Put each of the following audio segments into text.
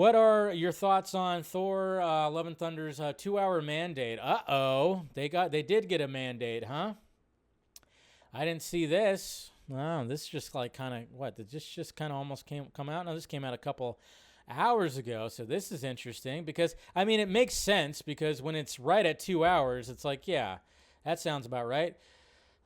What are your thoughts on Thor Love and Thunder's 2-hour mandate? Uh-oh. They did get a mandate, huh? I didn't see this. Wow, this just like kind of, what? Did this just kind of almost come out? No, this came out a couple hours ago, so this is interesting because, I mean, it makes sense because when it's right at 2 hours, it's like, yeah, that sounds about right.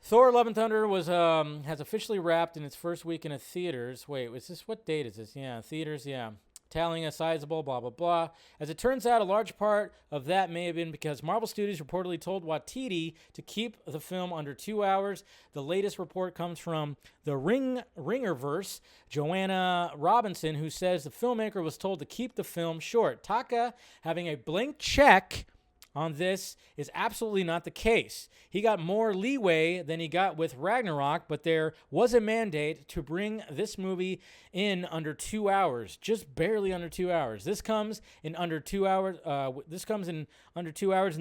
Thor Love and Thunder was has officially wrapped in its first week in the theaters. Wait, what date is this? Yeah, theaters, yeah. Tallying a sizable blah, blah, blah. As it turns out, a large part of that may have been because Marvel Studios reportedly told Waititi to keep the film under 2 hours. The latest report comes from the Ringerverse, Joanna Robinson, who says the filmmaker was told to keep the film short. Taika having a blank check on this is absolutely not the case. He got more leeway than he got with Ragnarok, but there was a mandate to bring this movie in under 2 hours, just barely under 2 hours. This comes in under 2 hours. And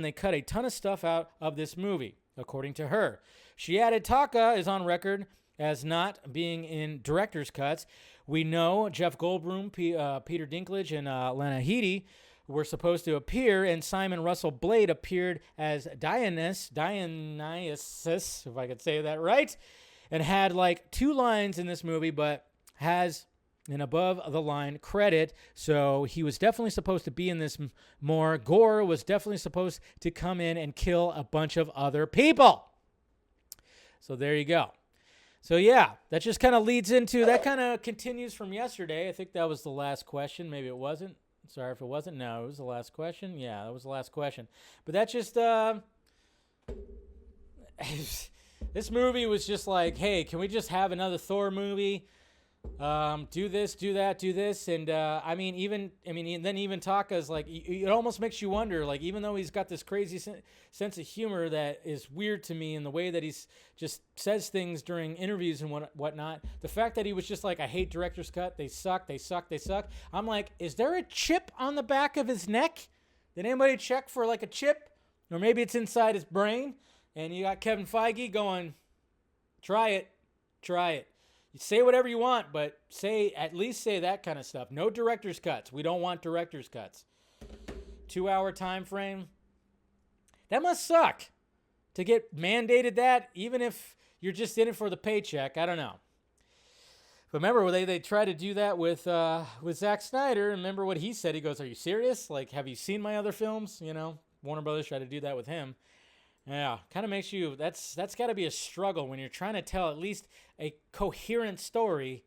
they cut a ton of stuff out of this movie, according to her. She added, Taika is on record as not being in director's cuts. We know Jeff Goldblum, Peter Dinklage, and Lena Headey were supposed to appear, and Simon Russell Blade appeared as Dionysus, if I could say that right, and had like 2 lines in this movie, but has an above-the-line credit, so he was definitely supposed to be in this more. Gore was definitely supposed to come in and kill a bunch of other people. So there you go. So yeah, that just kind of leads into, that kind of continues from yesterday. I think that was the last question. Maybe it wasn't. Sorry if it wasn't. No, it was the last question. Yeah, that was the last question. But that just, this movie was just like, hey, can we just have another Thor movie? Do this, do that, do this. And, then even Taka's like, it almost makes you wonder, like, even though he's got this crazy sense of humor that is weird to me in the way that he's just says things during interviews and whatnot, the fact that he was just like, I hate director's cut. They suck. They suck. They suck. I'm like, is there a chip on the back of his neck? Did anybody check for like a chip? Or maybe it's inside his brain. And you got Kevin Feige going, try it. You say whatever you want, but at least say that kind of stuff. No director's cuts. We don't want director's cuts. 2-hour time frame. That must suck to get mandated that, even if you're just in it for the paycheck. I don't know. But remember, they tried to do that with Zack Snyder. Remember what he said? He goes, "Are you serious? Like, have you seen my other films?" You know, Warner Brothers tried to do that with him. Yeah, kind of makes you, that's got to be a struggle when you're trying to tell at least a coherent story,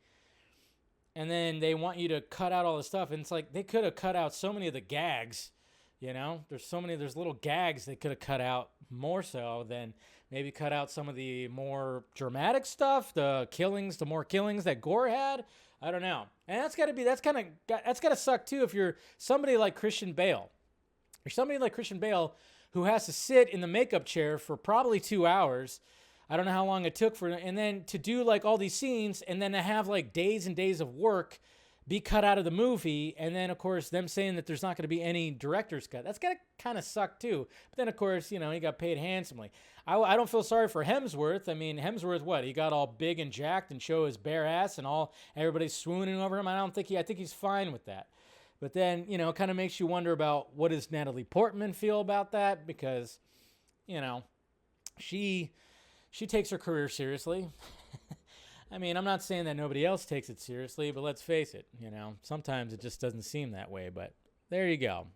and then they want you to cut out all the stuff. And it's like, they could have cut out so many of the gags, you know? There's little gags they could have cut out more so than maybe cut out some of the more dramatic stuff, the more killings that Gore had. I don't know. And that's got to suck too if you're somebody like Christian Bale. Who has to sit in the makeup chair for probably 2 hours. I don't know how long it took and then to do like all these scenes, and then to have like days and days of work be cut out of the movie. And then of course them saying that there's not going to be any director's cut. That's got to kind of suck too. But then of course, you know, he got paid handsomely. I don't feel sorry for Hemsworth. I mean, Hemsworth, what? He got all big and jacked and show his bare ass and everybody's swooning over him. I think he's fine with that. But then, you know, it kind of makes you wonder about what does Natalie Portman feel about that, because, you know, she takes her career seriously. I mean, I'm not saying that nobody else takes it seriously, but let's face it, you know, sometimes it just doesn't seem that way. But there you go.